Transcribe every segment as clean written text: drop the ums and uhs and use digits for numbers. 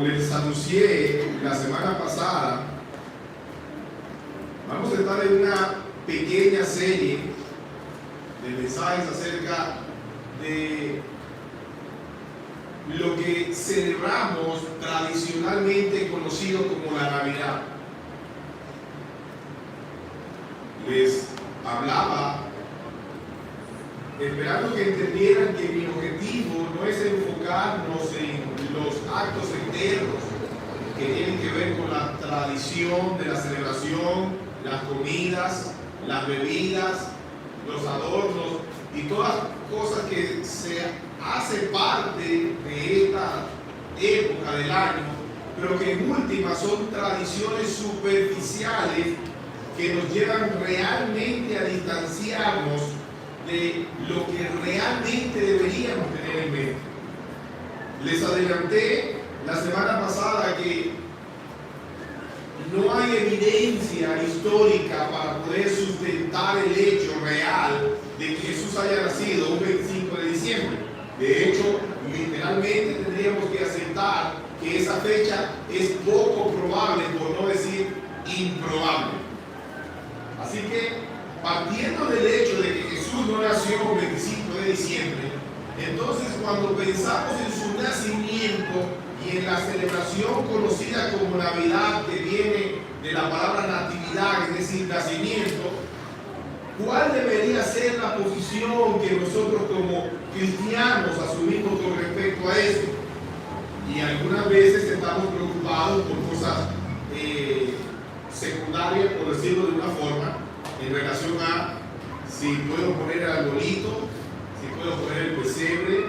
Les anuncié la semana pasada, vamos a estar en una pequeña serie de mensajes acerca de lo que celebramos tradicionalmente conocido como la Navidad. Les hablaba esperando que entendieran que mi objetivo no es enfocarnos en los actos externos que tienen que ver con la tradición de la celebración, las comidas, las bebidas, los adornos y todas las cosas que se hacen parte de esta época del año, pero que en última son tradiciones superficiales que nos llevan realmente a distanciarnos de lo que realmente deberíamos tener en mente. Les adelanté la semana pasada que no hay evidencia histórica para poder sustentar el hecho real de que Jesús haya nacido un 25 de diciembre. De hecho, literalmente tendríamos que aceptar que esa fecha es poco probable, por no decir improbable. Así que, partiendo del hecho de que Jesús no nació el 25 de diciembre, entonces cuando pensamos en su nacimiento y en la celebración conocida como Navidad, que viene de la palabra natividad, es decir, nacimiento, ¿cuál debería ser la posición que nosotros como cristianos asumimos con respecto a eso? Y algunas veces estamos preocupados por cosas secundarias, por decirlo de una forma, en relación a si puedo poner el arbolito, si puedo poner el pesebre,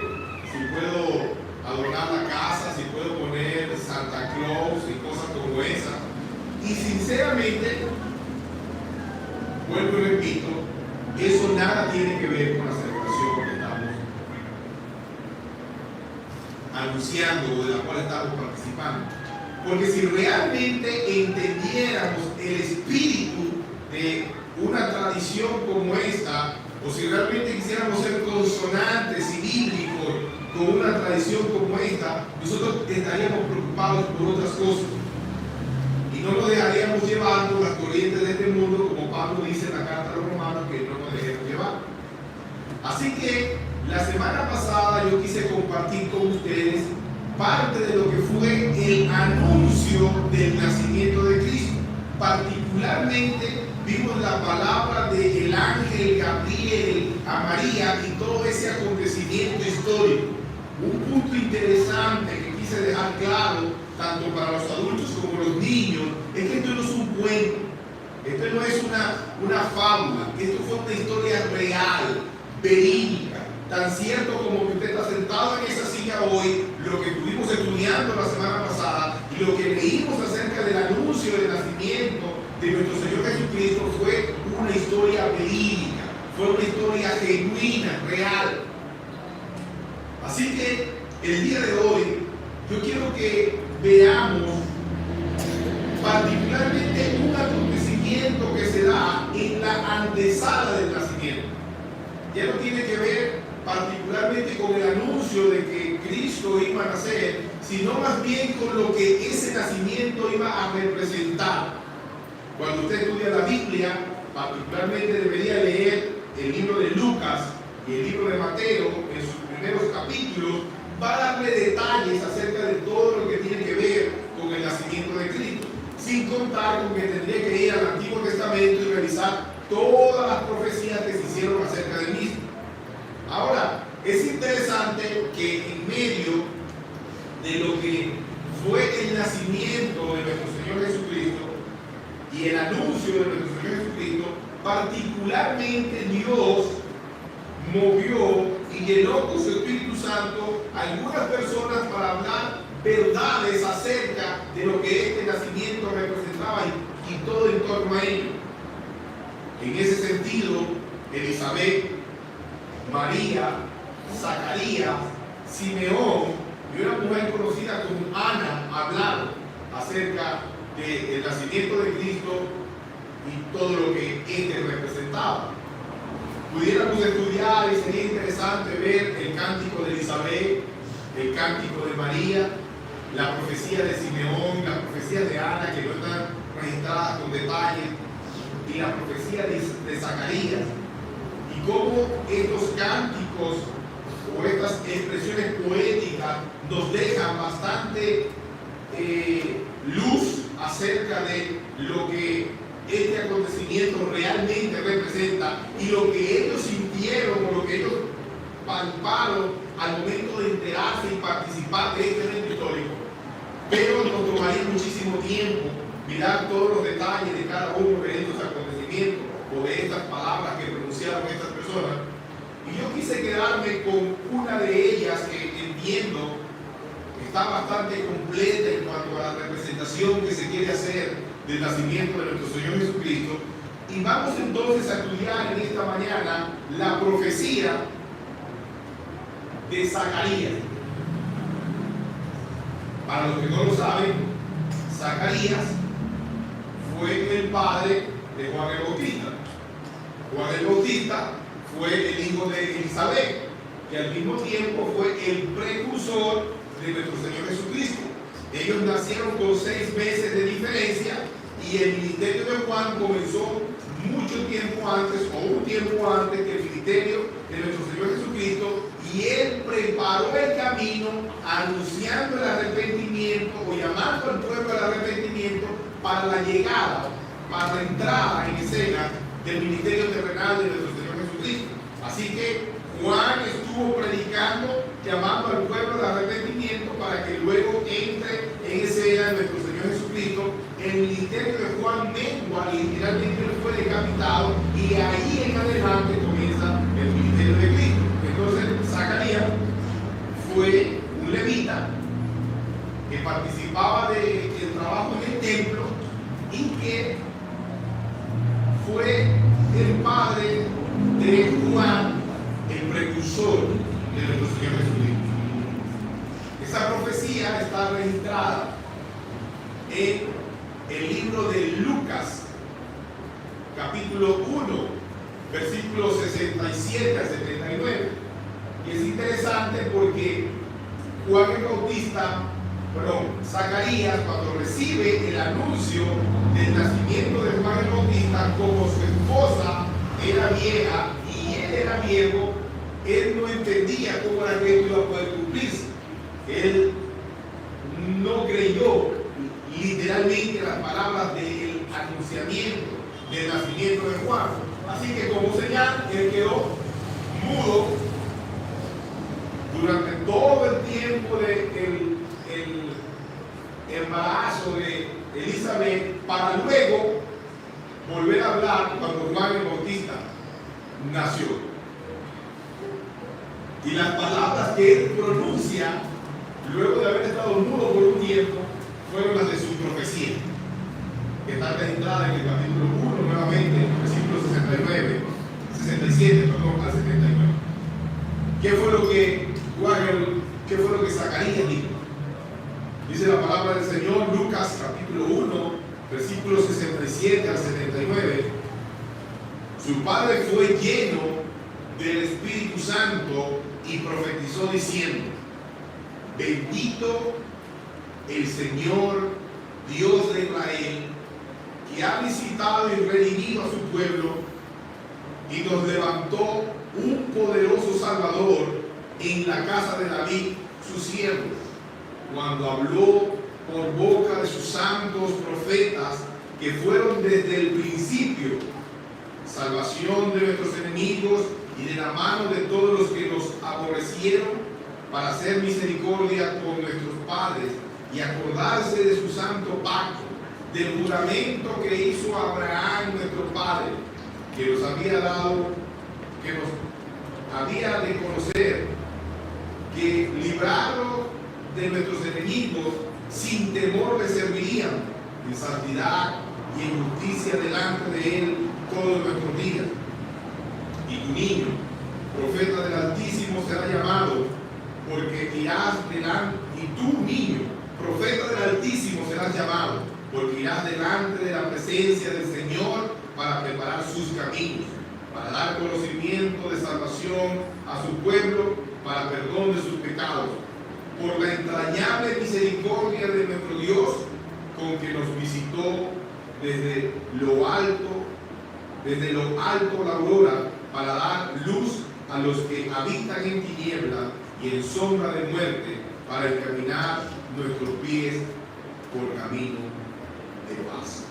si puedo adornar la casa, si puedo poner Santa Claus y cosas como esa. Y sinceramente, vuelvo y repito, eso nada tiene que ver con la celebración que estamos anunciando o de la cual estamos participando. Porque si realmente entendiéramos el espíritu de una tradición como esta, o si realmente quisiéramos ser consonantes y bíblicos con una tradición como esta, nosotros estaríamos preocupados por otras cosas y no nos dejaríamos llevar por las corrientes de este mundo, como Pablo dice en la carta a los romanos, que no nos dejemos llevar. Así que la semana pasada yo quise compartir con ustedes parte de lo que fue el anuncio del nacimiento de Cristo. Particularmente vimos la palabra del ángel Gabriel a María y todo ese acontecimiento histórico. Un punto interesante que quise dejar claro, tanto para los adultos como los niños, es que esto no es un cuento, esto no es una fábula, esto fue una historia real, verídica. Tan cierto como que usted está sentado en esa silla hoy, lo que estuvimos estudiando la semana pasada y lo que leímos acerca del anuncio del nacimiento de nuestro Señor Jesucristo fue una historia verídica, fue una historia genuina, real. Así que el día de hoy yo quiero que veamos particularmente un acontecimiento que se da en la antesala del nacimiento. Ya no tiene que ver particularmente con el anuncio de que Cristo iba a nacer, sino más bien con lo que ese nacimiento iba a representar. Cuando usted estudia la Biblia, particularmente debería leer el libro de Lucas y el libro de Mateo en sus primeros capítulos, va a darle detalles acerca de todo lo que tiene que ver con el nacimiento de Cristo, sin contar con que tendría que ir al Antiguo Testamento y revisar todas las profecías que se hicieron acerca del mismo. Ahora, es interesante que en medio de lo que fue el nacimiento de nuestro Señor Jesucristo y el anuncio de nuestro Señor Jesucristo, particularmente Dios movió y llenó con su Espíritu Santo a algunas personas para hablar verdades acerca de lo que este nacimiento representaba y todo en torno a ello. En ese sentido, Elizabeth, María, Zacarías, Simeón y una mujer conocida como Ana hablaron acerca del nacimiento de Cristo y todo lo que éste representaba. Pudiéramos estudiar y sería interesante ver el cántico de Elizabeth, el cántico de María, la profecía de Simeón, la profecía de Ana, que no están registradas con detalle, y la profecía de Zacarías, y cómo estos cánticos o estas expresiones poéticas nos dejan bastante luz acerca de lo que este acontecimiento realmente representa y lo que ellos sintieron o lo que ellos palparon al momento de enterarse y participar de este evento histórico. Pero nos tomaría muchísimo tiempo mirar todos los detalles de cada uno de estos acontecimientos o de estas palabras que pronunciaron estas personas. Y yo quise quedarme con una de ellas que entiendo que está bastante completa en cuanto a la representación que se quiere hacer del nacimiento de nuestro Señor Jesucristo. Y vamos entonces a estudiar en esta mañana la profecía de Zacarías. Para los que no lo saben, Zacarías fue el padre de Juan el Bautista. Juan el Bautista fue el hijo de Elizabeth, que al mismo tiempo fue el precursor de nuestro Señor Jesucristo. Ellos nacieron con 6 meses de diferencia y el ministerio de Juan comenzó mucho tiempo antes o un tiempo antes que el ministerio de nuestro Señor Jesucristo, y él preparó el camino anunciando el arrepentimiento o llamando al pueblo al arrepentimiento para la llegada, para la entrada en escena del ministerio terrenal de nuestro Señor Jesucristo. Así que Juan estuvo predicando, llamando al pueblo al arrepentimiento para que luego entre en escena nuestro Señor Jesucristo. El ministerio de Juan mengua y literalmente fue decapitado, y ahí en adelante comienza el ministerio de Cristo. Entonces Zacarías fue un levita que participaba del trabajo en el templo y que fue el padre de Juan, el precursor de nuestro Señor Jesucristo. Esa profecía está registrada en el libro de Lucas, capítulo 1, versículos 67 al 79. Y es interesante porque Zacarías, cuando recibe el anuncio del nacimiento de Juan el Bautista, como su esposa era vieja y él era viejo, él no entendía cómo era que esto iba a poder cumplirse. Él no creyó literalmente las palabras del anunciamiento del nacimiento de Juan. Así que como señal, él quedó mudo durante todo el tiempo del embarazo de Elizabeth, para luego volver a hablar cuando Juan el Bautista nació. Y las palabras que él pronuncia luego de haber estado mudo por un tiempo fueron las de su profecía, que está registrada en el capítulo 1 nuevamente, versículos 67 al 79. ¿Qué fue lo que Zacarías dijo? Dice la palabra del Señor, Lucas capítulo 1, versículos 67 al 79. Su padre fue lleno del Espíritu Santo y profetizó diciendo: bendito el Señor, Dios de Israel, que ha visitado y redimido a su pueblo y nos levantó un poderoso Salvador en la casa de David, su siervo, cuando habló por boca de sus santos profetas, que fueron desde el principio salvación de nuestros enemigos y de la mano de todos los que nos aborrecieron, para hacer misericordia con nuestros padres y acordarse de su santo pacto, del juramento que hizo Abraham nuestro padre, que nos había dado, que nos había de conocer, que librado de nuestros enemigos, sin temor le servirían, en santidad y en justicia delante de él todos nuestros días. Y tu niño, profeta del Altísimo, será llamado, porque irás delante, y tú, niño, profeta del Altísimo, serás llamado, porque irás delante de la presencia del Señor para preparar sus caminos, para dar conocimiento de salvación a su pueblo, para perdón de sus pecados, por la entrañable misericordia de nuestro Dios, con que nos visitó desde lo alto la aurora, para dar luz a los que habitan en tiniebla y en sombra de muerte, para encaminar nuestros pies por camino de paz.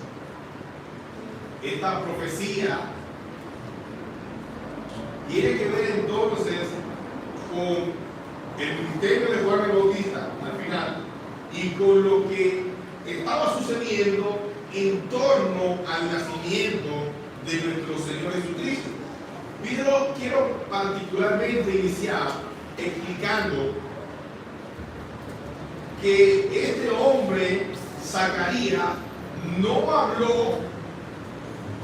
Esta profecía tiene que ver entonces con el ministerio de Juan el Bautista al final y con lo que estaba sucediendo en torno al nacimiento de nuestro Señor Jesucristo. Pero quiero particularmente iniciar explicando que este hombre, Zacarías, no habló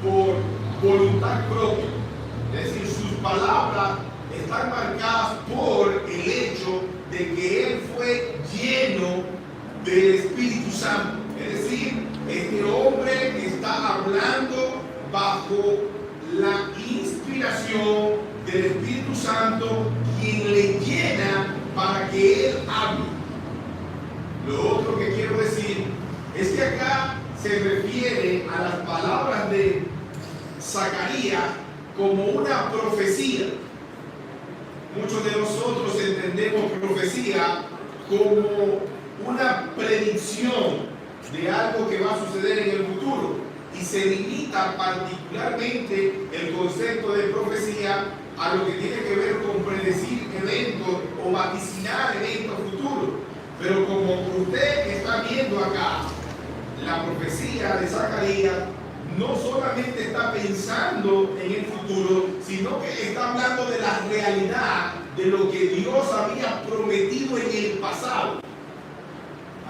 por voluntad propia. Es decir, sus palabras están marcadas por el hecho de que él fue lleno del Espíritu Santo. Es decir, este hombre está hablando bajo la inspiración del Espíritu Santo, quien le llena para que él hable. Lo otro que quiero decir es que acá se refiere a las palabras de Zacarías como una profecía. Muchos de nosotros entendemos profecía como una predicción de algo que va a suceder en el futuro, y se limita particularmente el concepto de profecía a lo que tiene que ver con predecir eventos o vaticinar eventos futuros. Pero como usted está viendo acá, la profecía de Zacarías no solamente está pensando en el futuro, sino que está hablando de la realidad de lo que Dios había prometido en el pasado.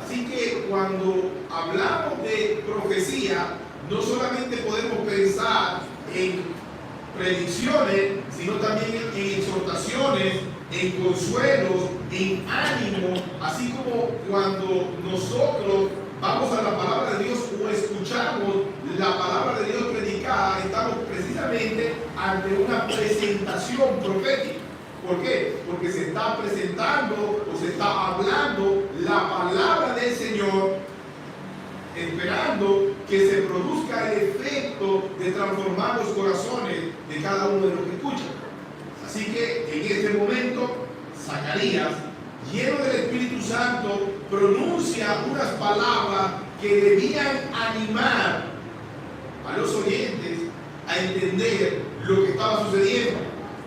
Así que cuando hablamos de profecía, no solamente podemos pensar en predicciones, sino también en exhortaciones, en consuelos, en ánimo, así como cuando nosotros vamos a la palabra de Dios o escuchamos la palabra de Dios predicada, estamos precisamente ante una presentación profética. ¿Por qué? Porque se está presentando o se está hablando la palabra del Señor, esperando que se produzca el efecto de transformar los corazones de cada uno de los que escuchan. Así que en este momento, Zacarías, lleno del Espíritu Santo, pronuncia unas palabras que debían animar a los oyentes a entender lo que estaba sucediendo.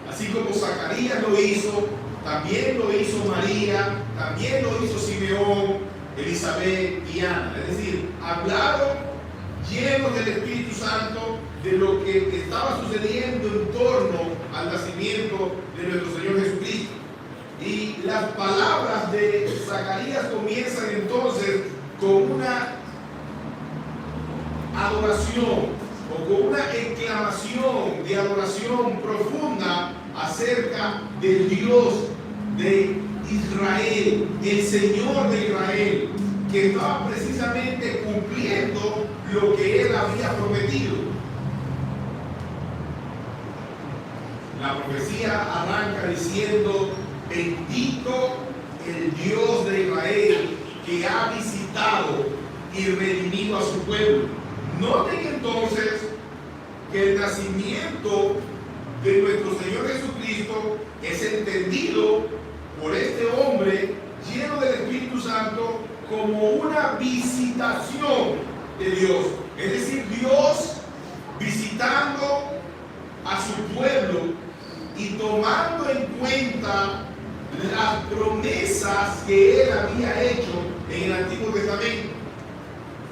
Así como Zacarías lo hizo, también lo hizo María, también lo hizo Simeón, Elizabeth y Ana. Es decir, hablaron llenos del Espíritu Santo de lo que estaba sucediendo en torno al nacimiento de nuestro Señor Jesucristo. Y las palabras de Zacarías comienzan entonces con una adoración o con una exclamación de adoración profunda acerca del Dios de Israel, el Señor de Israel, que estaba precisamente cumpliendo lo que él había prometido. La profecía arranca diciendo: bendito el Dios de Israel, que ha visitado y redimido a su pueblo. Noten entonces que el nacimiento de nuestro Señor Jesucristo es entendido por este hombre lleno del Espíritu Santo como una visitación de Dios. Es decir, Dios visitando a su pueblo y tomando en cuenta las promesas que él había hecho en el Antiguo Testamento.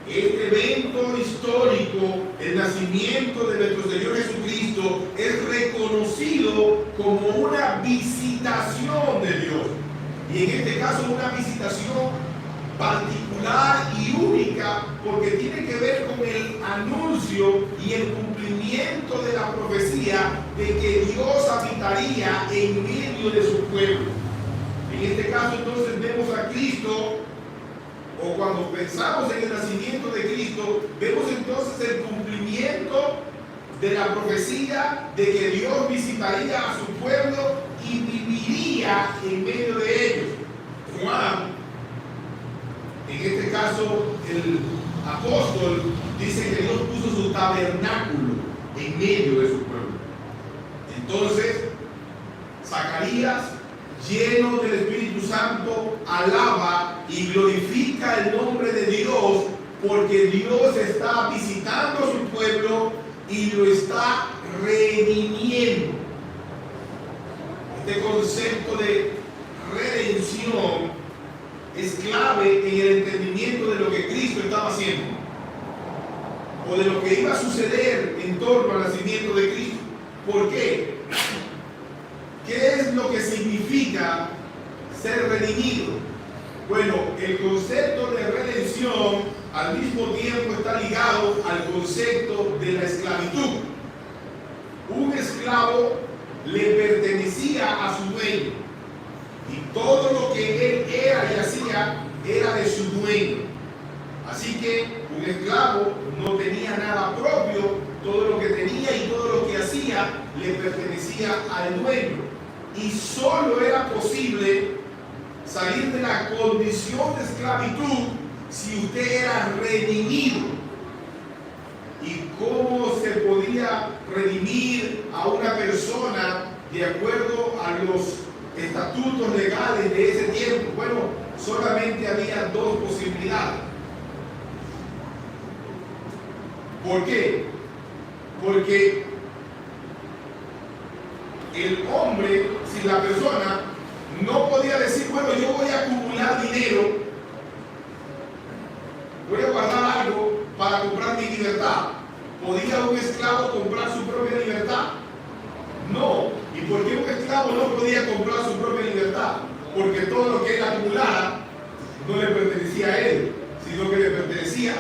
Este evento histórico, el nacimiento de nuestro Señor Jesucristo, es reconocido como una visitación de Dios. Y en este caso una visitación particular y única, porque tiene que ver con el anuncio y el cumplimiento de la profecía de que Dios habitaría en medio de su pueblo. En este caso entonces vemos a Cristo, o cuando pensamos en el nacimiento de Cristo, vemos entonces el cumplimiento de la profecía de que Dios visitaría a su pueblo y viviría en medio de ellos. Es Juan, en este caso el apóstol, dice que Dios puso su tabernáculo en medio de su pueblo. Entonces, Zacarías, lleno del Espíritu Santo, alaba y glorifica el nombre de Dios, porque Dios está visitando a su pueblo y lo está redimiendo. Este concepto de redención es clave en el entendimiento de lo que Cristo estaba haciendo, o de lo que iba a suceder en torno al nacimiento de Cristo. ¿Por qué? ¿Qué es lo que significa ser redimido? Bueno, el concepto de redención al mismo tiempo está ligado al concepto de la esclavitud. Un esclavo le pertenecía a su dueño y todo lo que él era y hacía era de su dueño. Así que un esclavo no tenía nada propio, todo lo que tenía y todo lo que hacía le pertenecía al dueño. Y solo era posible salir de la condición de esclavitud si usted era redimido. ¿Y cómo se podía redimir a una persona de acuerdo a los estatutos legales de ese tiempo? Bueno, solamente había dos posibilidades. ¿Por qué? Porque el hombre, si la persona no podía decir, bueno, yo voy a acumular dinero, voy a guardar algo para comprar mi libertad. ¿Podía un esclavo comprar su propia libertad? No. ¿Y por qué un esclavo no podía comprar su propia libertad? Porque todo lo que él acumulara no le pertenecía a él, sino que le pertenecía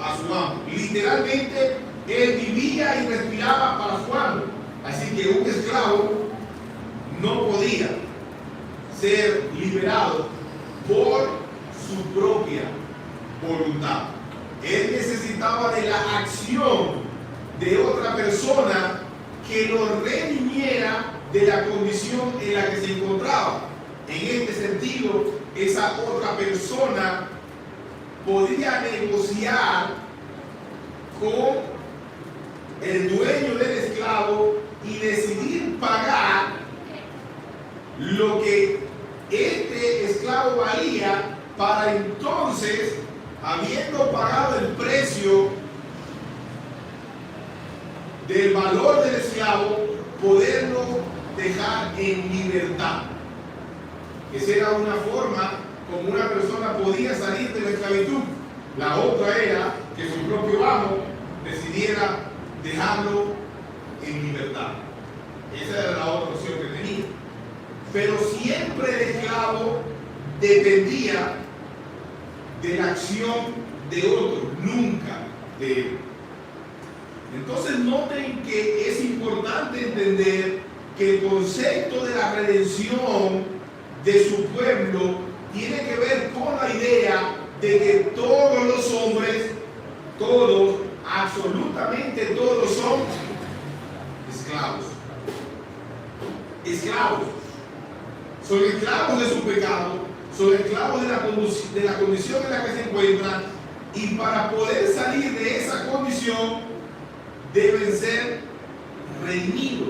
a su amo. Literalmente, él vivía y respiraba para su amo. Así que un esclavo no podía ser liberado por su propia voluntad. Él necesitaba de la acción de otra persona que lo redimiera de la condición en la que se encontraba. En este sentido, esa otra persona podía negociar con el dueño del esclavo y decidir pagar lo que este esclavo valía, para entonces, habiendo pagado el precio del valor del esclavo, poderlo dejar en libertad. Esa era una forma como una persona podía salir de la esclavitud. La otra era que su propio amo decidiera dejarlo en libertad. Esa era la otra opción que tenía. Pero siempre el esclavo dependía de la acción de otro, nunca de él. Entonces noten que es importante entender que el concepto de la redención de su pueblo tiene que ver con la idea de que todos los hombres, todos, absolutamente todos, son esclavos. Esclavos. Son esclavos de su pecado, son esclavos de la condición en la que se encuentran, y para poder salir de esa condición deben ser redimidos.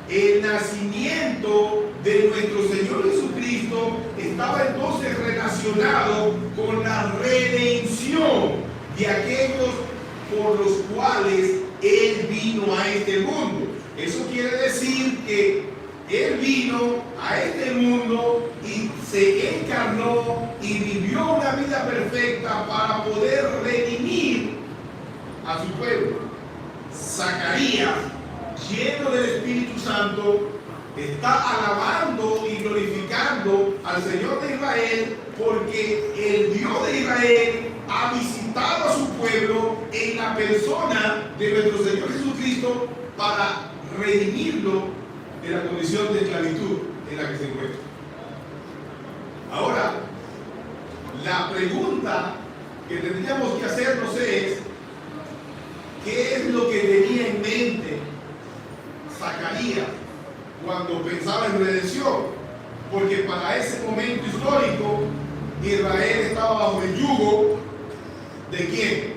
El nacimiento de nuestro Señor Jesucristo estaba entonces relacionado con la redención de aquellos por los cuales Él vino a este mundo. Eso quiere decir que Él vino a este mundo y se encarnó y vivió una vida perfecta para poder redimir a su pueblo. Zacarías, lleno del Espíritu Santo, está alabando y glorificando al Señor de Israel, porque el Dios de Israel ha visitado a su pueblo en la persona de nuestro Señor Jesucristo para redimirlo de la condición de esclavitud en la que se encuentra. Ahora, la pregunta que tendríamos que hacernos es: ¿qué es lo que tenía en mente Zacarías cuando pensaba en redención? porque para ese momento histórico Israel estaba bajo el yugo ¿de quién?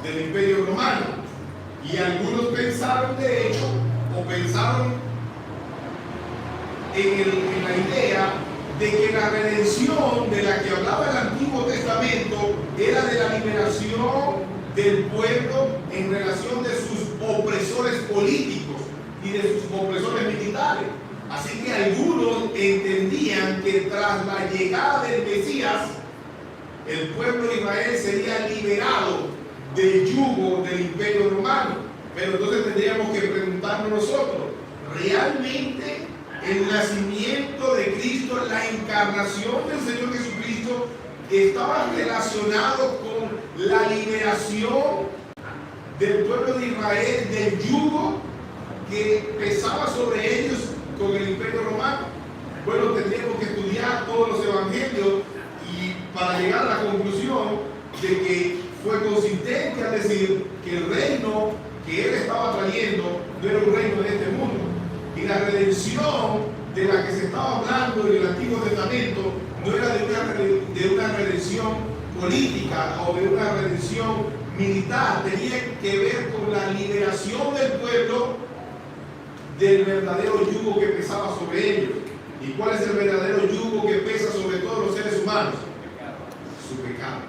Del Imperio Romano. Y algunos pensaron, de hecho, o pensaron en la idea de que la redención de la que hablaba el Antiguo Testamento era de la liberación del pueblo en relación de sus opresores políticos y de sus opresores militares. Así que algunos entendían que tras la llegada del Mesías, el pueblo de Israel sería liberado del yugo del Imperio Romano. Pero entonces tendríamos que preguntarnos nosotros, ¿realmente el nacimiento de Cristo, la encarnación del Señor Jesucristo, estaba relacionado con la liberación del pueblo de Israel del yugo que pesaba sobre ellos con el Imperio Romano? Bueno, tendríamos que estudiar todos los evangelios y para llegar a la conclusión de que fue consistente al decir que el reino que él estaba trayendo no era un reino de este mundo. Y la redención de la que se estaba hablando en el Antiguo Testamento no era de una redención política o de una redención militar, tenía que ver con la liberación del pueblo del verdadero yugo que pesaba sobre ellos. ¿Y cuál es el verdadero yugo que pesa sobre todos los seres humanos? Su pecado.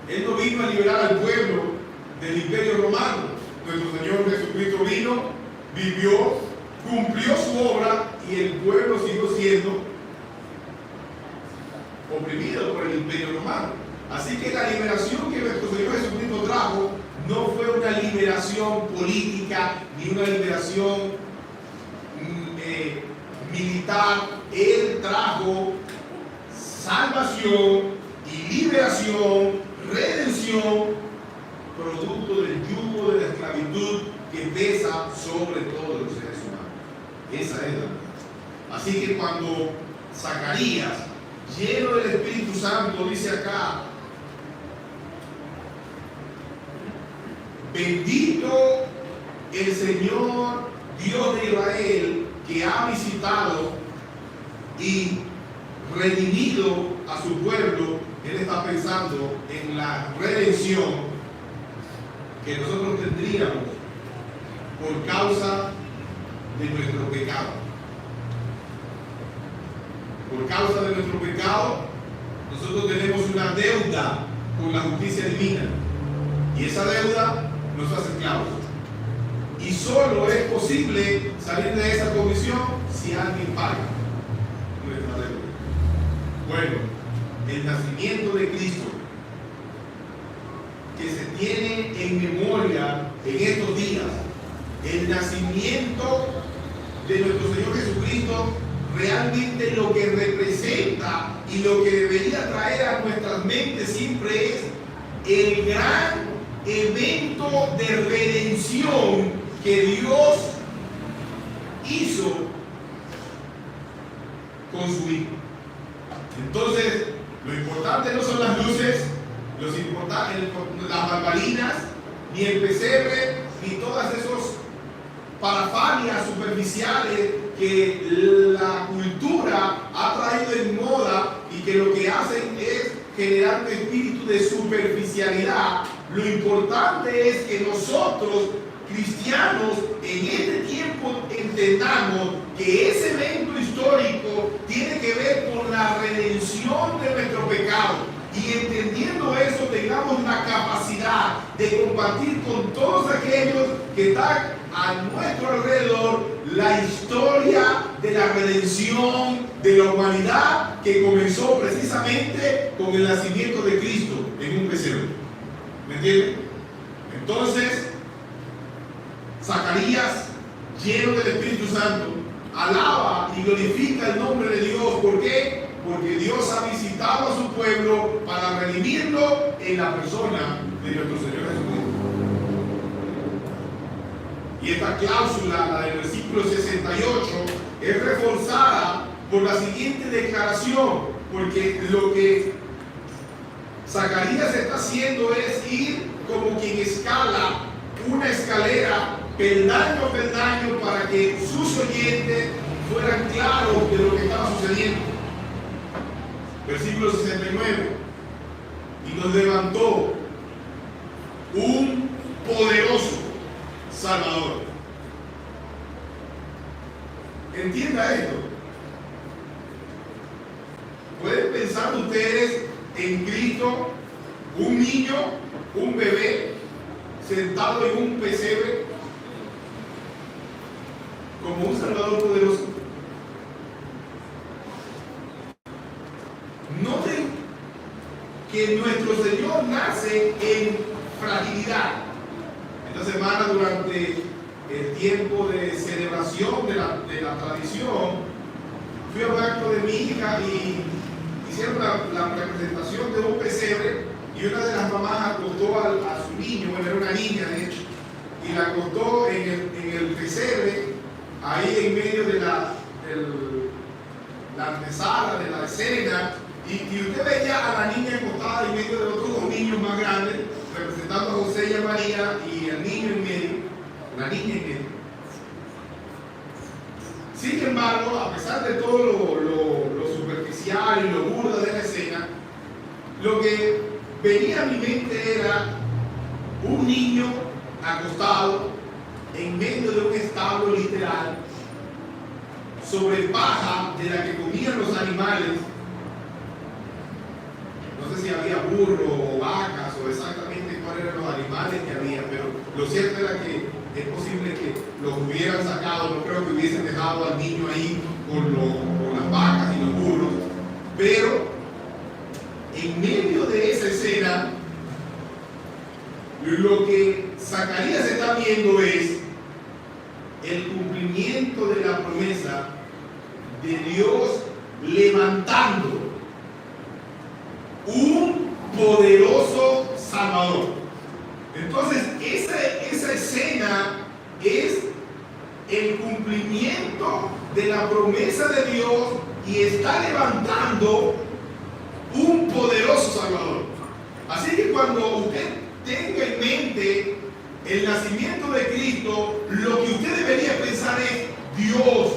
Él no vino a liberar al pueblo del Imperio Romano. Nuestro Señor Jesucristo vino, vivió, cumplió su obra y el pueblo siguió siendo oprimido por el Imperio Romano. Así que la liberación que nuestro Señor Jesucristo trajo no fue una liberación política ni una liberación militar. Él trajo salvación y liberación, redención, producto del yugo de la esclavitud que pesa sobre todos los seres humanos. Esa es la verdad. Así que cuando Zacarías, lleno del Espíritu Santo, dice acá: bendito el Señor Dios de Israel, que ha visitado y redimido a su pueblo. Él está pensando en la redención que nosotros tendríamos por causa de nuestro pecado. Por causa de nuestro pecado, nosotros tenemos una deuda con la justicia divina. Y esa deuda nos hace esclavos. Y solo es posible salir de esa condición si alguien paga nuestra deuda. Bueno, el nacimiento de Cristo, que se tiene en memoria en estos días, el nacimiento de nuestro Señor Jesucristo, realmente lo que representa y lo que debería traer a nuestras mentes siempre es el gran evento de redención que Dios hizo con su Hijo. Entonces, lo importante no son las luces, las bambalinas, ni el pesebre, ni todas esas parafalias superficiales que la cultura ha traído en moda y que lo que hacen es generar un espíritu de superficialidad. Lo importante es que nosotros, cristianos, en este tiempo entendamos que ese evento histórico tiene que ver con la redención de nuestro pecado. Y entendiendo eso, tengamos la capacidad de compartir con todos aquellos que están a nuestro alrededor la historia de la redención de la humanidad, que comenzó precisamente con el nacimiento de Cristo en un pesebre. ¿Me entienden? Entonces, Zacarías, lleno del Espíritu Santo, alaba y glorifica el nombre de Dios. ¿Por qué? Porque Dios ha visitado a su pueblo para redimirlo en la persona de nuestro Señor Jesucristo. Y esta cláusula, la del versículo 68, es reforzada por la siguiente declaración, porque lo que Zacarías está haciendo es ir como quien escala una escalera peldaño a peldaño para que sus oyentes fueran claros de lo que estaba sucediendo. Versículo 69. Y nos levantó un poderoso Salvador. Entienda esto. ¿Pueden pensar ustedes en Cristo, un niño, un bebé, sentado en un pesebre, como un Salvador poderoso? Noten que nuestro Señor nace en fragilidad. Esta semana, durante el tiempo de celebración de la tradición, fui a un acto de mi hija y hicieron la representación de un pesebre, y una de las mamás acostó a su niño, bueno, era una niña de hecho, y la acostó en el pesebre, ahí en medio de la antesala de la escena, y usted veía a la niña acostada en medio de los otros dos niños más grandes, representando a José y a María, y el niño en medio, la niña en medio. Sin embargo, a pesar de todo lo superficial y lo burdo de la escena, lo que venía a mi mente era un niño acostado en medio de un establo literal, sobre paja de la que comían los animales. No sé si había burro o vacas o exactamente cuáles eran los animales que había, pero lo cierto era que es posible que los hubieran sacado. No creo que hubiesen dejado al niño ahí con las vacas y los burros, pero en medio de esa escena, lo que Zacarías está viendo es el cumplimiento de la promesa de Dios levantando un poderoso Salvador. Entonces, esa escena es el cumplimiento de la promesa de Dios, y está levantando un poderoso Salvador. Así que cuando usted tenga en mente el nacimiento de Cristo, lo que usted debería pensar es: Dios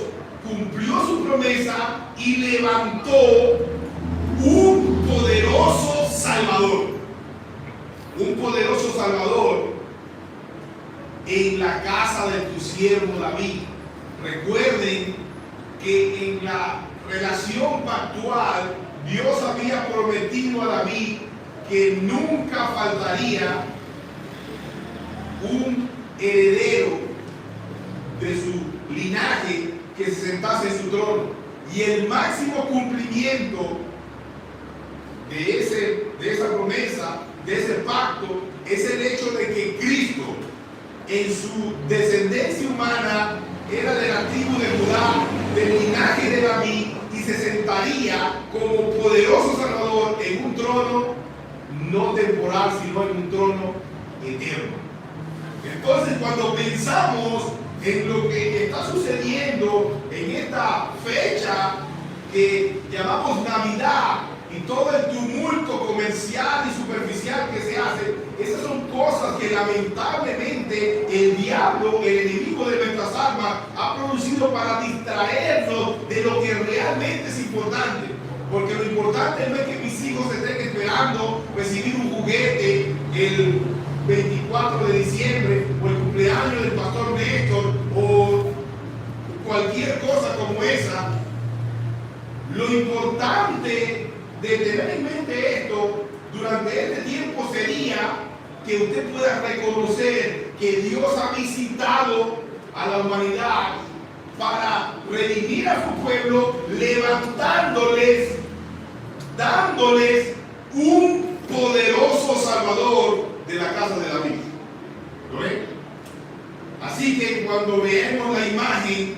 cumplió su promesa y levantó un poderoso Salvador. Un poderoso Salvador en la casa de tu siervo David. Recuerden que en la relación pactual, Dios había prometido a David que nunca faltaría un heredero de su linaje que se sentase en su trono. Y el máximo cumplimiento de esa promesa, de ese pacto, es el hecho de que Cristo, en su descendencia humana, era de la tribu de Judá, del linaje de David, y se sentaría como poderoso Salvador en un trono no temporal, sino en un trono eterno. Entonces, cuando pensamos en lo que está sucediendo en esta fecha que llamamos Navidad, y todo el tumulto comercial y superficial que se hace, esas son cosas que lamentablemente el diablo, el enemigo de nuestras almas, ha producido para distraernos de lo que realmente es importante. Porque lo importante no es que mis hijos estén esperando recibir un juguete el 24 de diciembre, o el cumpleaños del pastor Néstor, o cualquier cosa como esa. Lo importante de tener en mente esto durante este tiempo sería que usted pueda reconocer que Dios ha visitado a la humanidad para redimir a su pueblo, levantándoles, dándoles un poderoso Salvador de la casa de David. ¿Lo ven? Así que cuando veamos la imagen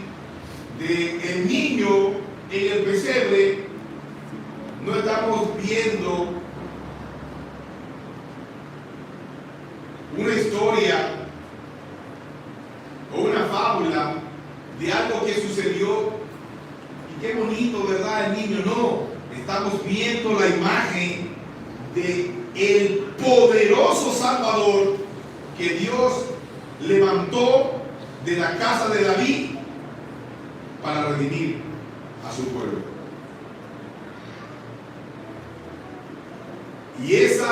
del niño en el pesebre, no estamos viendo una historia o una fábula de algo que sucedió y qué bonito, ¿verdad? El niño. No, estamos viendo la imagen de el poderoso Salvador que Dios levantó de la casa de David para redimir a su pueblo. Y ese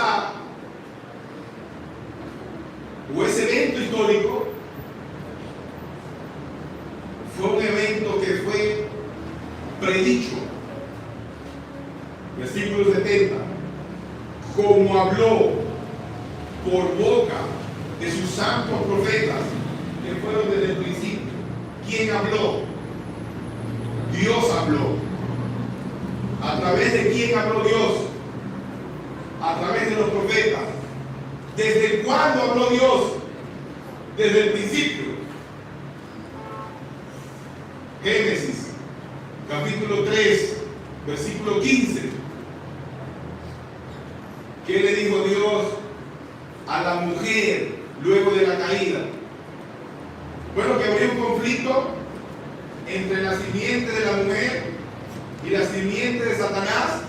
evento histórico fue un evento que fue predicho, versículo 70, como habló por boca de sus santos profetas que fueron desde el principio. ¿Quién habló? Dios habló. ¿A través de quién habló Dios? A través de los profetas. ¿Desde cuándo habló Dios? Desde el principio. Génesis, capítulo 3, versículo 15. ¿Qué le dijo Dios a la mujer luego de la caída? Bueno, que habría un conflicto entre la simiente de la mujer y la simiente de Satanás,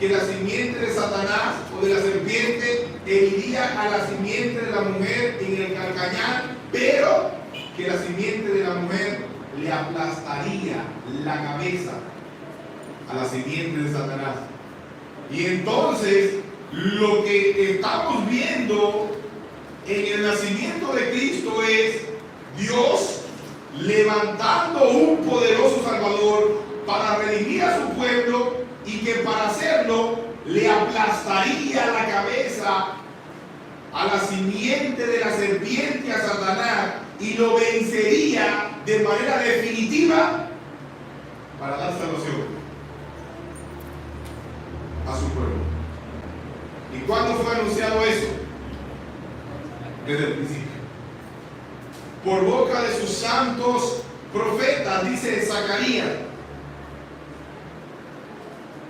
que la simiente de Satanás o de la serpiente heriría a la simiente de la mujer en el calcañar, pero que la simiente de la mujer le aplastaría la cabeza a la simiente de Satanás. Y entonces lo que estamos viendo en el nacimiento de Cristo es Dios levantando un poderoso Salvador para redimir a su pueblo, y que para hacerlo le aplastaría la cabeza a la simiente de la serpiente, a Satanás, y lo vencería de manera definitiva para dar salvación a su pueblo. ¿Y cuándo fue anunciado eso? Desde el principio, por boca de sus santos profetas, dice Zacarías.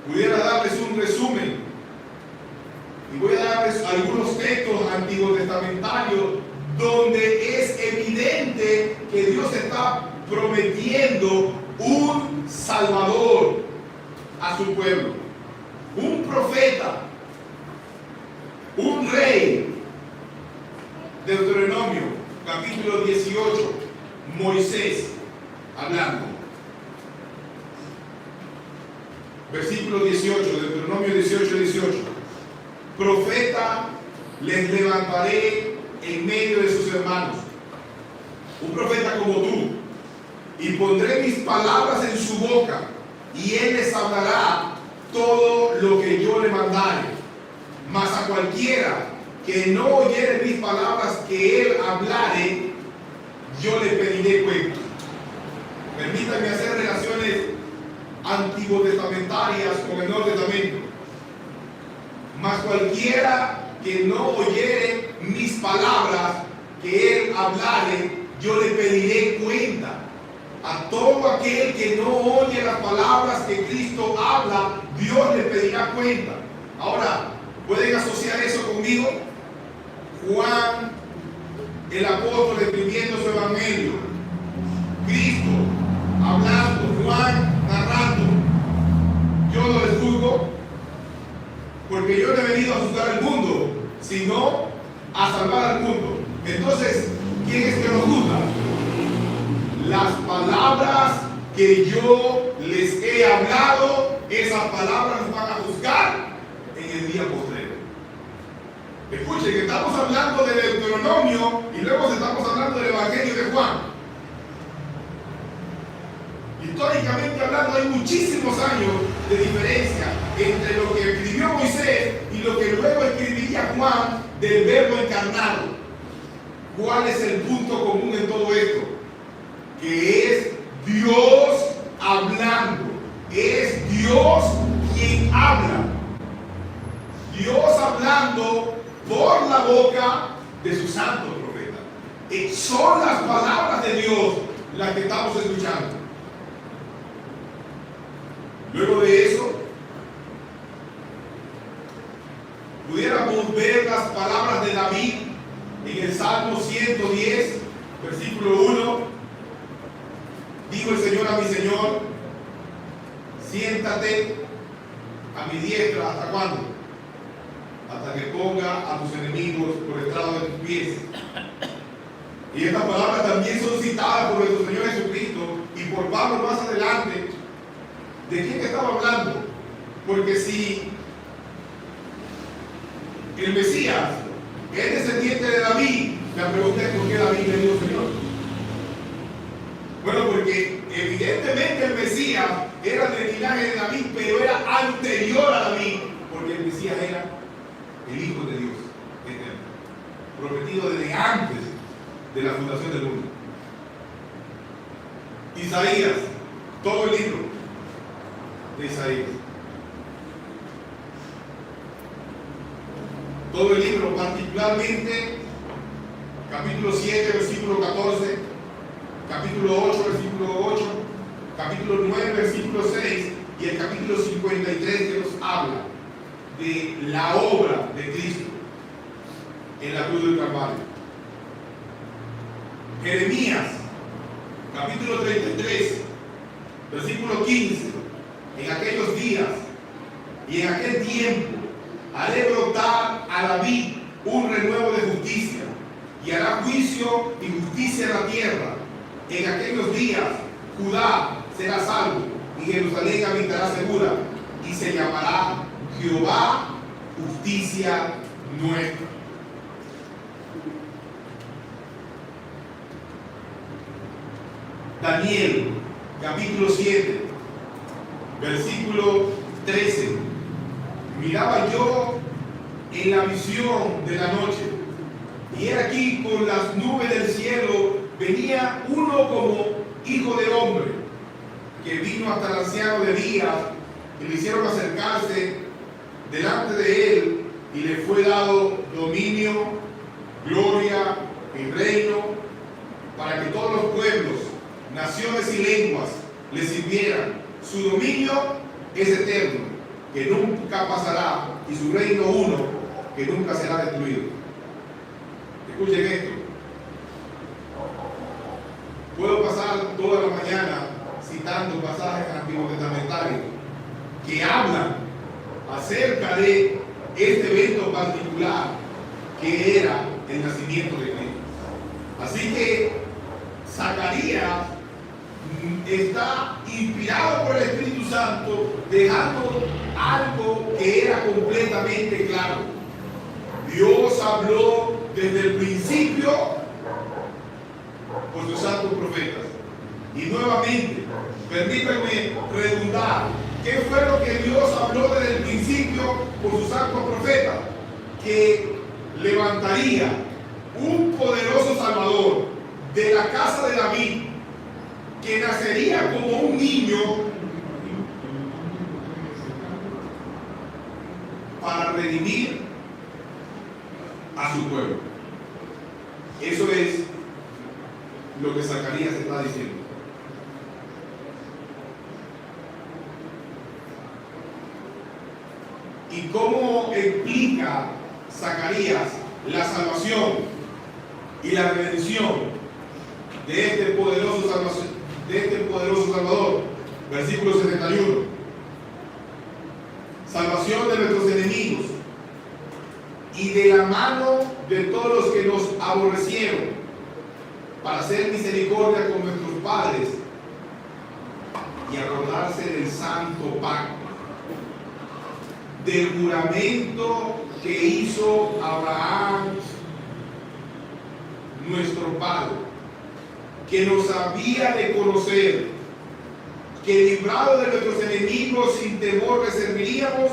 Pudiera darles un resumen y voy a darles algunos textos antiguos testamentarios donde es evidente que Dios está prometiendo un Salvador a su pueblo, un profeta, un rey. Deuteronomio capítulo 18, Moisés hablando. Versículo 18, Deuteronomio 18, 18. Profeta les levantaré en medio de sus hermanos, un profeta como tú, y pondré mis palabras en su boca, y él les hablará todo lo que yo le mandare. Mas a cualquiera que no oyere mis palabras que él hablare, yo le pediré cuenta. Permítanme hacer relaciones antiguo testamentarias con el Nuevo Testamento. Mas cualquiera que no oyere mis palabras que él hablare, yo le pediré cuenta. A todo aquel que no oye las palabras que Cristo habla, Dios le pedirá cuenta. Ahora, ¿pueden asociar eso conmigo? Juan, el apóstol, escribiendo su evangelio, Cristo hablando, Juan narrando. Yo no les juzgo, porque yo no he venido a juzgar al mundo, sino a salvar al mundo. Entonces, ¿quién es que nos juzga? Las palabras que yo les he hablado, esas palabras nos van a juzgar en el día postrero. Escuchen, que estamos hablando de Deuteronomio y luego estamos hablando del Evangelio de Juan. Históricamente hablando, hay muchísimos años de diferencia entre lo que escribió Moisés y lo que luego escribiría Juan del Verbo encarnado. ¿Cuál es el punto común en todo esto? Que es Dios hablando. Es Dios quien habla. Dios hablando por la boca de sus santos profetas. Son las palabras de Dios las que estamos escuchando. Luego de eso, pudiéramos ver las palabras de David en el Salmo 110, versículo 1. Dijo el Señor a mi Señor: siéntate a mi diestra. ¿Hasta cuándo? Hasta que ponga a tus enemigos por estrado de tus pies. Y estas palabras también son citadas por nuestro Señor Jesucristo y por Pablo más adelante, ¿de quién estaba hablando? Porque si el Mesías es descendiente de David, la pregunta es ¿por qué David le dijo Señor? Bueno, porque evidentemente el Mesías era del linaje de David, pero era anterior a David, porque el Mesías era el Hijo de Dios eterno, prometido desde antes de la fundación del mundo. Isaías, todo el libro de Isaías, todo el libro, particularmente capítulo 7, versículo 14, capítulo 8, versículo 8, capítulo 9, versículo 6 y el capítulo 53 que nos habla de la obra de Cristo en la cruz del Calvario. Jeremías, capítulo 33, versículo 15, en aquellos días y en aquel tiempo haré brotar a David un renuevo de justicia y hará juicio y justicia en la tierra. En aquellos días Judá será salvo y Jerusalén habitará segura y se llamará Jehová justicia nuestra. Daniel, capítulo 7, versículo 13. Miraba yo en la visión de la noche, y era aquí con las nubes del cielo venía uno como hijo de hombre, que vino hasta el anciano de días, y le hicieron acercarse delante de él, y le fue dado dominio, gloria y reino, para que todos los pueblos, naciones y lenguas le sirvieran. Su dominio es eterno, que nunca pasará, y su reino uno, que nunca será destruido. Escuchen esto. Puedo pasar toda la mañana citando pasajes antitestamentarios que hablan acerca de este evento particular que era el nacimiento de Cristo. Así que Zacarías está inspirado por el Espíritu Santo, dejando algo que era completamente claro. Dios habló desde el principio por sus santos profetas. Y nuevamente, permítanme redundar, ¿qué fue lo que Dios habló desde el principio por sus santos profetas? Que levantaría un poderoso Salvador de la casa de David, que nacería como un niño para redimir a su pueblo. Eso es lo que Zacarías está diciendo. ¿Y cómo explica Zacarías la salvación y la redención de este poderoso Salvador? Versículo 71. Salvación de nuestros enemigos y de la mano de todos los que nos aborrecieron, para hacer misericordia con nuestros padres y acordarse del santo pacto, del juramento que hizo Abraham, nuestro padre, que nos había de conocer, que librado de nuestros enemigos sin temor le serviríamos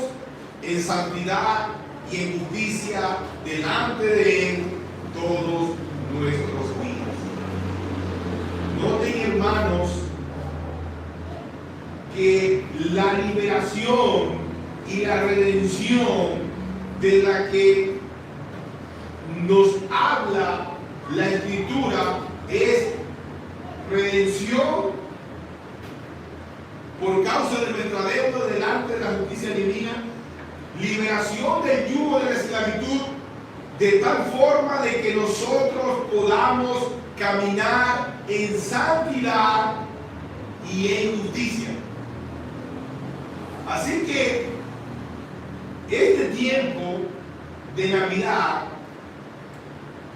en santidad y en justicia delante de Él todos nuestros días. Noten, hermanos, que la liberación y la redención de la que nos habla la Escritura es redención por causa de nuestra deuda delante de la justicia divina, liberación del yugo de la esclavitud, de tal forma de que nosotros podamos caminar en santidad y en justicia. Así que este tiempo de Navidad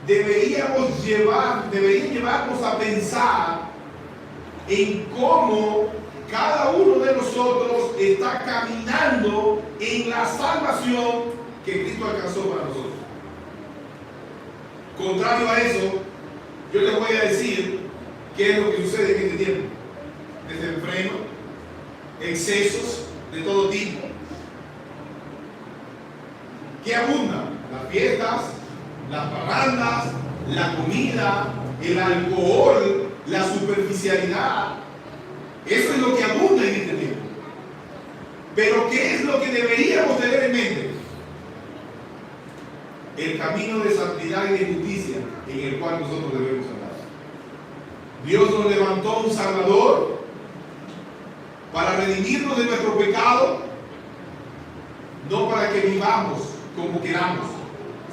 debería llevarnos a pensar en cómo cada uno de nosotros está caminando en la salvación que Cristo alcanzó para nosotros. Contrario a eso, yo les voy a decir qué es lo que sucede en este tiempo. Desenfreno, excesos de todo tipo. ¿Qué abunda? Las fiestas, las parrandas, la comida, el alcohol, la superficialidad. Eso es lo que abunda en este tiempo. Pero ¿qué es lo que deberíamos tener en mente? El camino de santidad y de justicia en el cual nosotros debemos andar. Dios nos levantó un Salvador para redimirnos de nuestro pecado, no para que vivamos como queramos,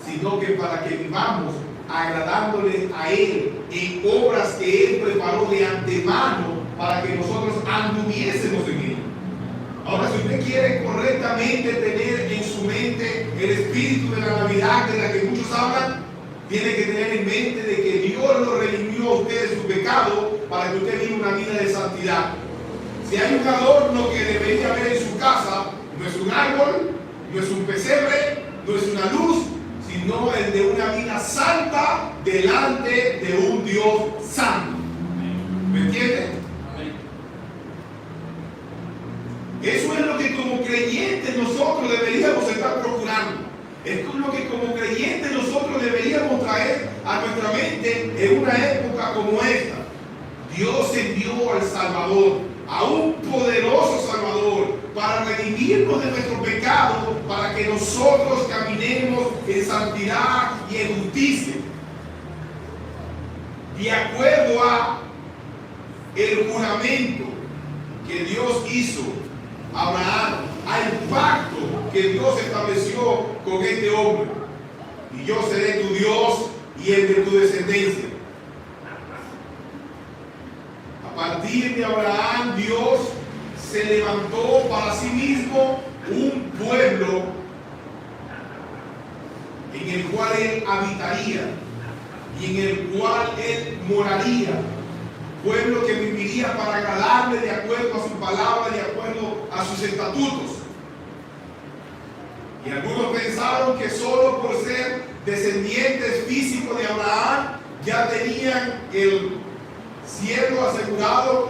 sino que para que vivamos agradándole a Él en obras que Él preparó de antemano para que nosotros anduviésemos en Él. Ahora, si usted quiere correctamente tener en su mente el espíritu de la Navidad de la que muchos hablan, tiene que tener en mente de que Dios lo redimió a usted de su pecado para que usted viva una vida de santidad. Si hay un adorno que debería haber en su casa, no es un árbol, no es un pesebre, no es una luz, sino el de una vida santa delante de un Dios santo. ¿Me entienden? Eso es lo que como creyentes nosotros deberíamos estar procurando. Es lo que como creyentes nosotros deberíamos traer a nuestra mente en una época como esta. Dios envió al Salvador, a un poderoso Salvador, para redimirnos de nuestro pecado, para que nosotros caminemos en santidad y en justicia. De acuerdo a el juramento que Dios hizo a Abraham, al pacto que Dios estableció con este hombre. Y yo seré tu Dios y el de tu descendencia. A partir de Abraham, Dios se levantó para sí mismo un pueblo en el cual Él habitaría y en el cual Él moraría. Pueblo que viviría para agradarle de acuerdo a su palabra, de acuerdo a sus estatutos. Y algunos pensaron que solo por ser descendientes físicos de Abraham ya tenían el cielo asegurado,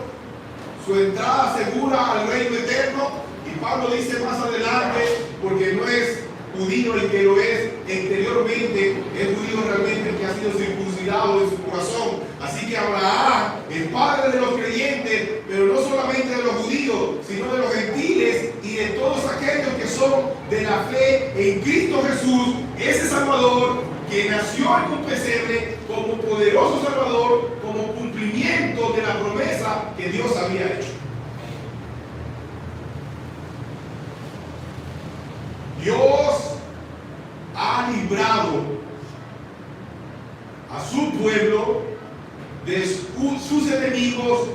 su entrada segura al reino eterno. Y Pablo dice más adelante, porque no es judío el que lo es exteriormente, es judío realmente el que ha sido circuncidado en su corazón. Así que Abraham es padre de los creyentes, pero no solamente de los judíos, sino de los gentiles y de todos aquellos que son de la fe en Cristo Jesús, ese Salvador que nació en un pesebre como poderoso Salvador, como cumplimiento de la promesa que Dios había hecho. Dios ha librado a su pueblo de sus enemigos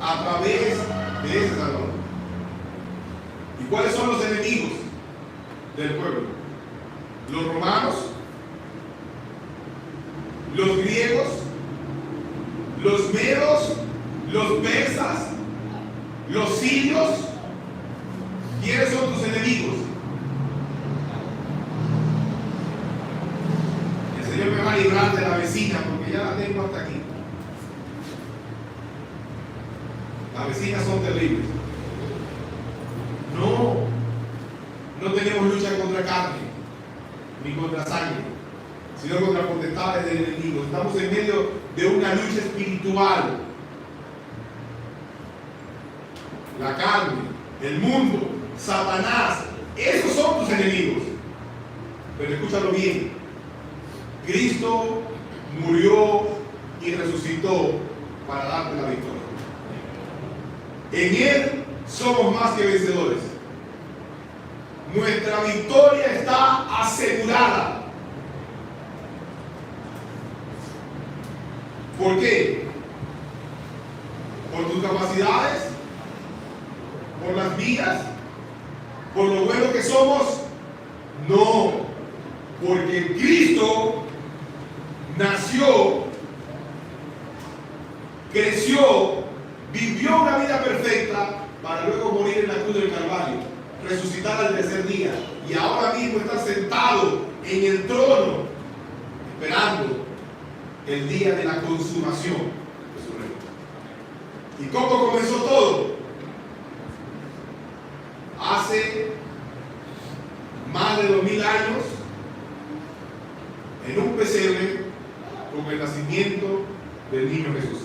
a través de ese Salvador. ¿Y cuáles son los enemigos del pueblo? Los romanos, los griegos, los medos, los persas, los sirios. ¿Quiénes son tus enemigos? El Señor me va a librar de la vecina porque ya la tengo hasta aquí. Las vecinas son terribles. No tenemos lucha contra carne ni contra sangre, sino contra potestades del enemigo. Estamos en medio de una lucha espiritual. La carne, el mundo, Satanás, esos son tus enemigos. Pero escúchalo bien. Cristo murió y resucitó para darte la victoria. En Él somos más que vencedores. Nuestra victoria está asegurada. ¿Por qué? ¿Por tus capacidades? ¿Por las vías? ¿Por lo bueno que somos? No, porque Cristo nació, creció vivió una vida perfecta para luego morir en la cruz del Calvario, resucitar al tercer día y ahora mismo está sentado en el trono esperando el día de la consumación de su reino. ¿Y cómo comenzó todo? Hace más de 2000 años, en un pesebre, con el nacimiento del niño Jesús.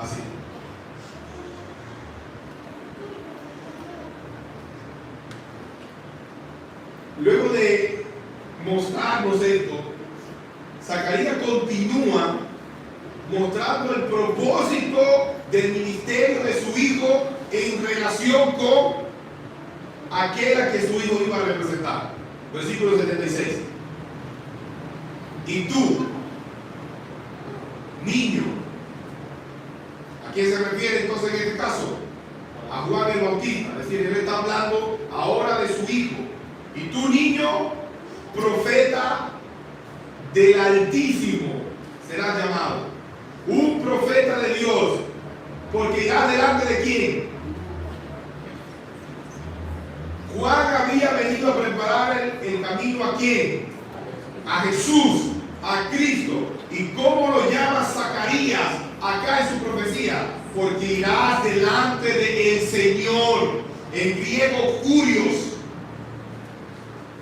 Así. Luego de mostrarnos esto, Zacarías continúa mostrando el propósito del ministerio de su hijo en relación con aquel a que su hijo iba a representar. Versículo 76. Y tú, niño, ¿a quién se refiere entonces en este caso? A Juan el Bautista. Es decir, él está hablando ahora de su hijo. Y tú, niño, profeta del Altísimo serás llamado. Un profeta de Dios. Porque irás delante de quién. Juan había venido a preparar el camino a quién. A Jesús, a Cristo. ¿Y cómo lo llama Zacarías acá en su profecía? Porque irás delante del Señor. En griego, Curios.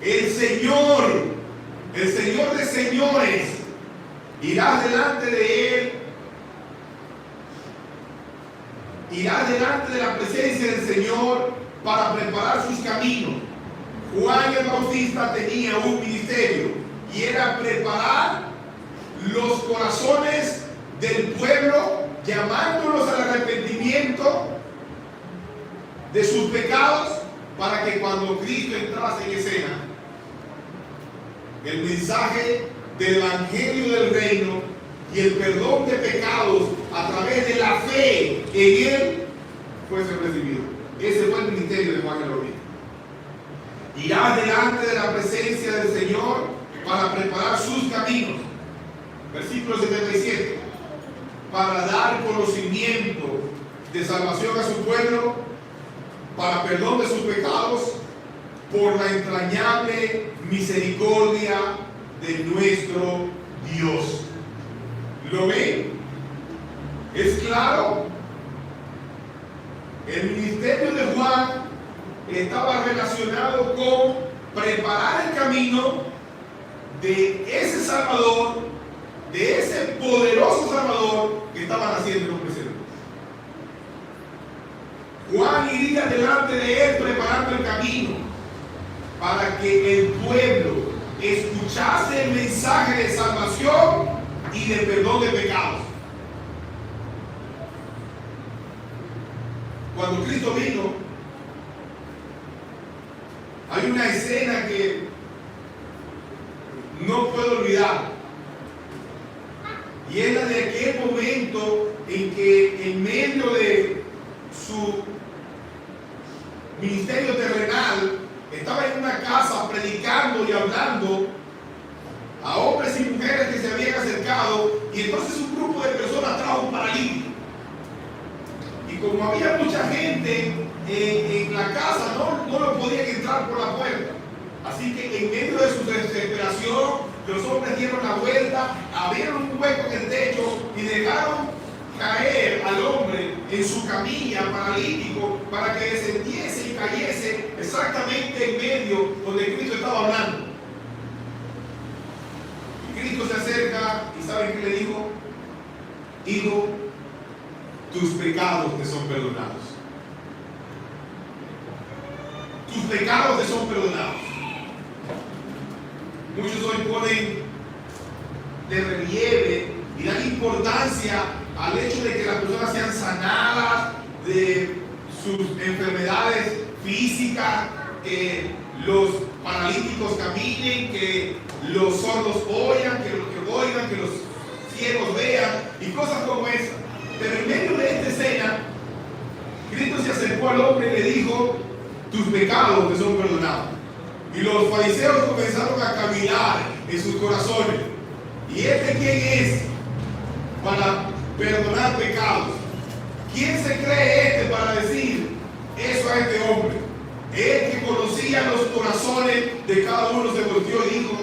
El Señor de señores, irás delante de Él, irás delante de la presencia del Señor para preparar sus caminos. Juan el Bautista tenía un ministerio y era preparar los corazones del pueblo, llamándolos al arrepentimiento de sus pecados, para que cuando Cristo entrase en escena, el mensaje del Evangelio del Reino y el perdón de pecados a través de la fe en Él fuese recibido. Ese fue el ministerio de Juan el Bautista. Irá delante de la presencia del Señor para preparar sus caminos. Versículo 77. Para dar conocimiento de salvación a su pueblo, para perdón de sus pecados, por la entrañable misericordia de nuestro Dios. ¿Lo ven? ¿Es claro? El ministerio de Juan estaba relacionado con preparar el camino de ese Salvador, de ese poderoso Salvador que estaba naciendo en un presente. Juan iría delante de él preparando el camino para que el pueblo escuchase el mensaje de salvación y de perdón de pecados. Cuando Cristo vino, hay una escena que no puedo olvidar, y es la de aquel momento en que en medio de su ministerio terrenal estaba en una casa predicando y hablando a hombres y mujeres que se habían acercado, y entonces un grupo de personas trajo un paralítico. Y como había mucha gente en la casa, no lo podían entrar por la puerta. Así que en medio de su desesperación, los hombres dieron la vuelta, abrieron un hueco en el techo y dejaron caer al hombre en su camilla paralítico para que descendiese y cayese exactamente en medio donde Cristo estaba hablando. Y Cristo se acerca y ¿saben qué le dijo? Hijo, tus pecados te son perdonados. Tus pecados te son perdonados. Muchos hoy ponen de relieve y dan importancia al hecho de que las personas sean sanadas de sus enfermedades físicas, que los paralíticos caminen, que los sordos oigan, que los ciegos vean y cosas como esas. Pero en medio de esta escena, Cristo se acercó al hombre y le dijo: tus pecados te son perdonados. Y los fariseos comenzaron a caminar en sus corazones. ¿Y este quién es para perdonar pecados? ¿Quién se cree para decir eso a este hombre? Él que conocía los corazones de cada uno se volteó y dijo: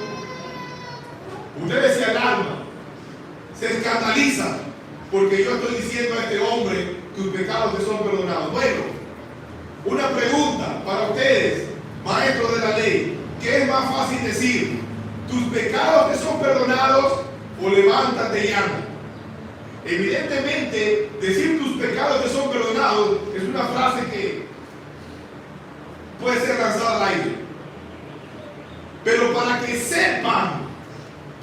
ustedes se alarman, se escandalizan, porque yo estoy diciendo a este hombre que tus pecados te son perdonados. Bueno, una pregunta para ustedes, maestros de la ley: ¿qué es más fácil decir? ¿Tus pecados te son perdonados o levántate y anda? Evidentemente, decir tus pecados te son perdonados es una frase que puede ser lanzada al aire. Pero para que sepan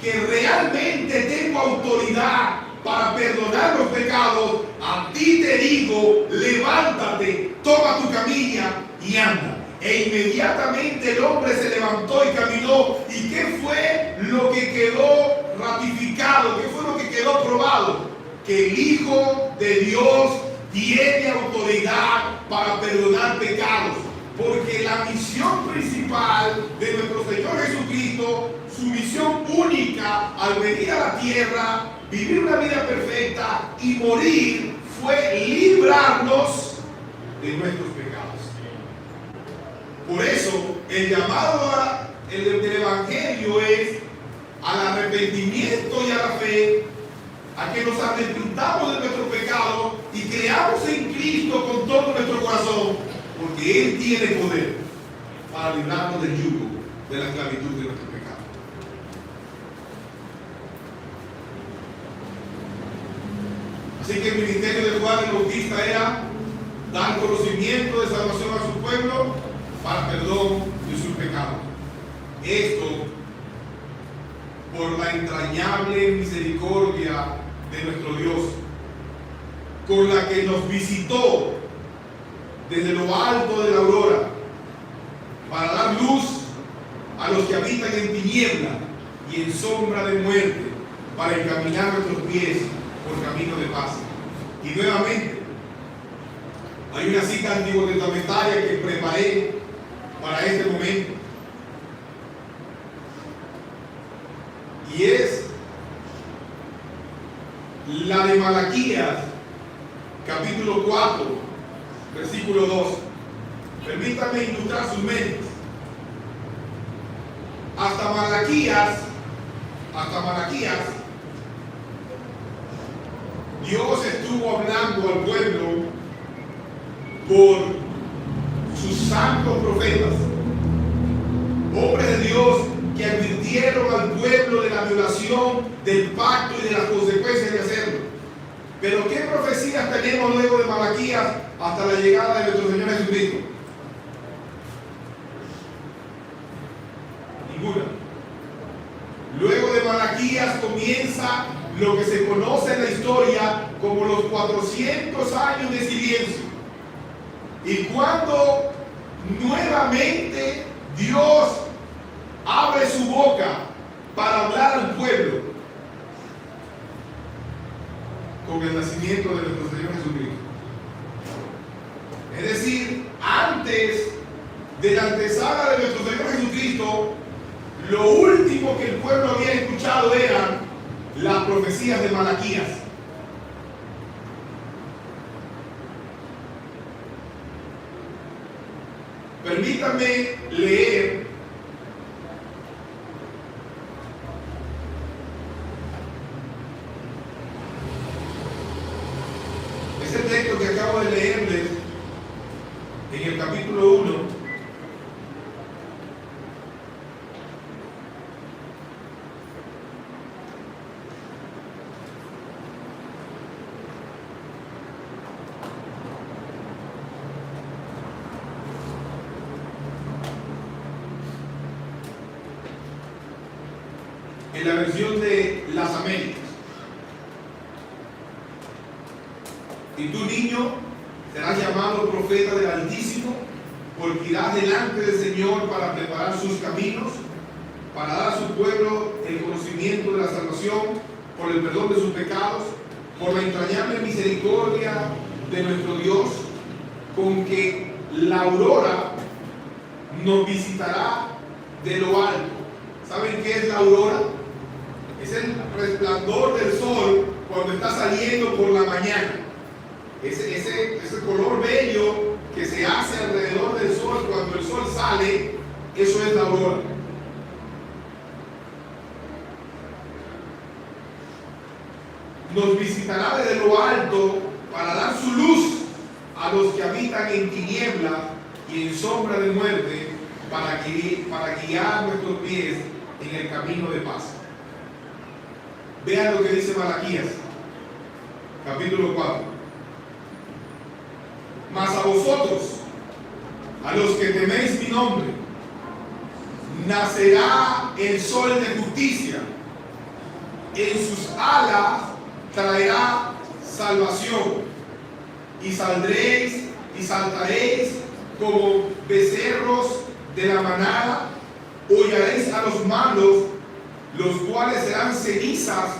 que realmente tengo autoridad para perdonar los pecados, a ti te digo: levántate, toma tu camilla y anda. E inmediatamente el hombre se levantó y caminó. ¿Y qué fue lo que quedó ratificado? ¿Qué fue lo que quedó probado? Que el Hijo de Dios tiene autoridad para perdonar pecados. Porque la misión principal de nuestro Señor Jesucristo, su misión única al venir a la tierra, vivir una vida perfecta y morir, fue librarnos de nuestros pecados. Por eso, el llamado del Evangelio es al arrepentimiento y a la fe, a que nos arrepintamos de nuestros pecados y creamos en Cristo con todo nuestro corazón, porque Él tiene poder para librarnos del yugo de la esclavitud de nuestros pecados. Así que el ministerio de Juan el Bautista era dar conocimiento de salvación a su pueblo para perdón de sus pecados. Esto por la entrañable misericordia de nuestro Dios, con la que nos visitó desde lo alto de la aurora para dar luz a los que habitan en tiniebla y en sombra de muerte, para encaminar nuestros pies por camino de paz. Y nuevamente hay una cita antiguo testamentaria que preparé para este momento, y es la de Malaquías capítulo 4 versículo 2. Permítanme ilustrar sus mentes. Hasta Malaquías, Dios estuvo hablando al pueblo por sus santos profetas, hombres de Dios que advirtieron al pueblo de la violación del pacto y de las consecuencias de hacerlo. Pero ¿qué profecías tenemos luego de Malaquías hasta la llegada de nuestro Señor Jesucristo? Ninguna. Luego de Malaquías comienza lo que se conoce en la historia como los 400 años de silencio. Y cuando nuevamente Dios abre su boca para hablar al pueblo, con el nacimiento de nuestro Señor Jesucristo. Es decir, antes de la antesala de nuestro Señor Jesucristo, lo último que el pueblo había escuchado eran las profecías de Malaquías. Permítanme leer ese texto que acabo de leerles en el capítulo 1. En la versión de las Américas. Y tú, niño, serás llamado profeta del Altísimo, porque irás delante del Señor para preparar sus caminos, para dar a su pueblo el conocimiento de la salvación, por el perdón de sus pecados, por la entrañable misericordia de nuestro Dios, con que la aurora nos visitará de lo alto. ¿Saben qué es la aurora? Es el resplandor del sol cuando está saliendo por la mañana. ese color bello que se hace alrededor del sol cuando el sol sale, eso es la aurora. Nos visitará desde lo alto para dar su luz a los que habitan en tinieblas y en sombra de muerte, para guiar nuestros pies en el camino de paz. Vean lo que dice Malaquías, capítulo 4. Mas a vosotros, a los que teméis mi nombre, nacerá el sol de justicia, en sus alas traerá salvación, y saldréis y saltaréis como becerros de la manada, hollaréis a los malos, los cuales serán cenizas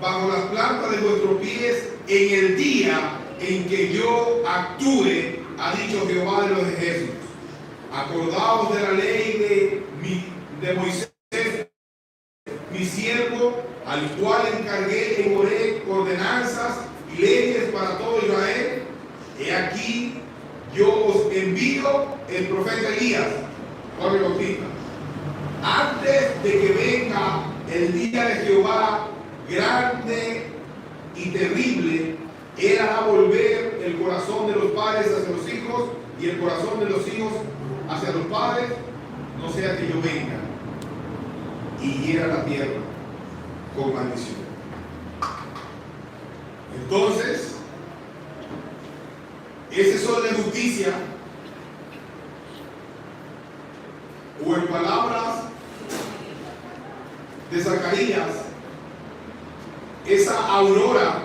bajo las plantas de vuestros pies en el día en que yo actúe, ha dicho Jehová de los ejércitos. Acordaos de la ley de Moisés, mi siervo, al cual encargué en Horeb ordenanzas y leyes para todo Israel. He aquí, yo os envío el profeta Elías, Juan el Bautista, antes de que venga el día de Jehová grande y terrible. Él hará volver el corazón de los padres hacia los hijos y el corazón de los hijos hacia los padres, no sea que yo venga y hiera la tierra con maldición. Entonces, ese sol de justicia, o en palabras de Zacarías, esa aurora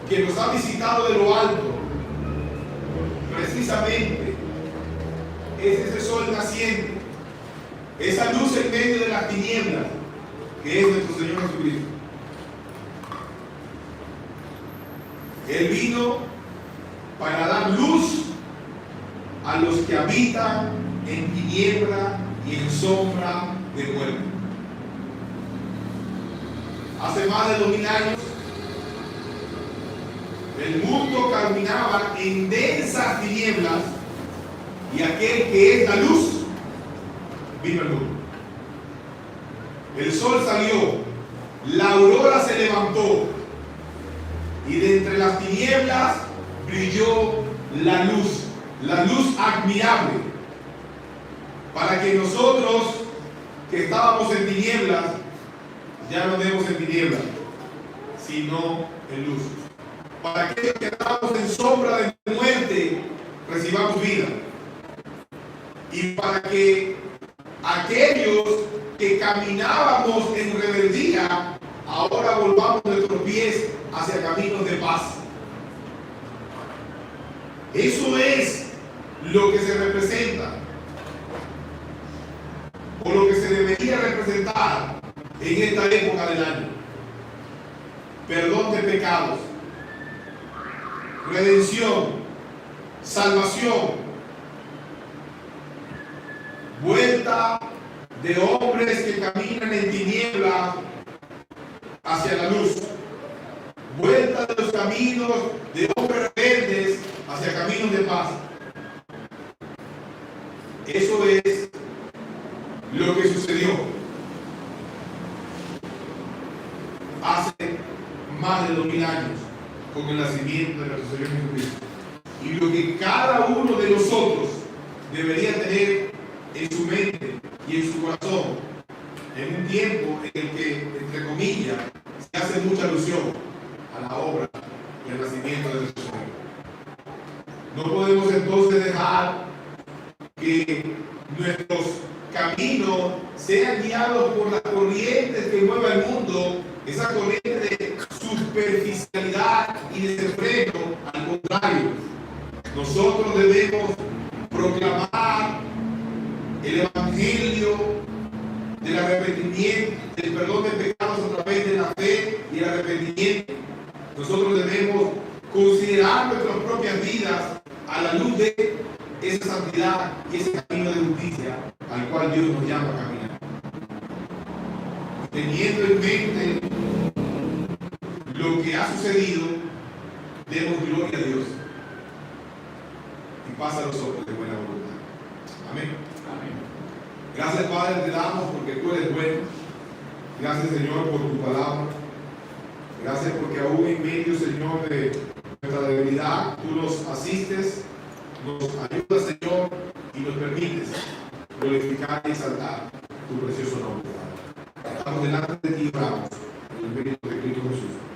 que nos ha visitado de lo alto, precisamente es ese sol naciente, esa luz en medio de las tinieblas, que es nuestro Señor Jesucristo. Él vino para dar luz a los que habitan en tiniebla y en sombra de muerte. Hace más de 2000 años, el mundo caminaba en densas tinieblas y aquel que es la luz vino al mundo. El sol salió, la aurora se levantó y de entre las tinieblas brilló la luz admirable, para que nosotros que estábamos en tinieblas ya no andemos en tinieblas, sino en luz. Para aquellos que estábamos en sombra de muerte, recibamos vida. Y para que aquellos que caminábamos en rebeldía, ahora volvamos nuestros pies hacia caminos de paz. Eso es lo que se representa, o lo que se debería representar en esta época del año. Perdón de pecados, redención, salvación, vuelta de hombres que caminan en tinieblas hacia la luz, vuelta de los caminos de hombres rebeldes hacia caminos de paz. Eso es lo que sucedió hace más de 2000 años con el nacimiento de nuestro Señor Jesucristo, y lo que cada uno de nosotros debería tener en su mente y en su corazón en un tiempo en el que, entre comillas, se hace mucha alusión a la obra y al nacimiento de nuestro Señor. No podemos entonces dejar que nuestros caminos sean guiados por las corrientes que mueve el mundo, esa corriente de superficialidad y desenfreno. Al contrario, nosotros debemos proclamar el evangelio del arrepentimiento, del perdón de pecados a través de la fe y el arrepentimiento. Nosotros debemos considerar nuestras propias vidas a la luz de esa santidad y ese camino de justicia al cual Dios nos llama a caminar. Teniendo en mente ha sucedido, demos gloria a Dios y pasa a los ojos de buena voluntad. Amén. Amén. Gracias, Padre, te damos porque tú eres bueno. Gracias, Señor, por tu palabra. Gracias porque aún en medio, Señor, de nuestra debilidad, tú nos asistes, nos ayudas, Señor, y nos permites glorificar y exaltar tu precioso nombre, Padre. Estamos delante de ti y oramos en el mérito de Cristo Jesús.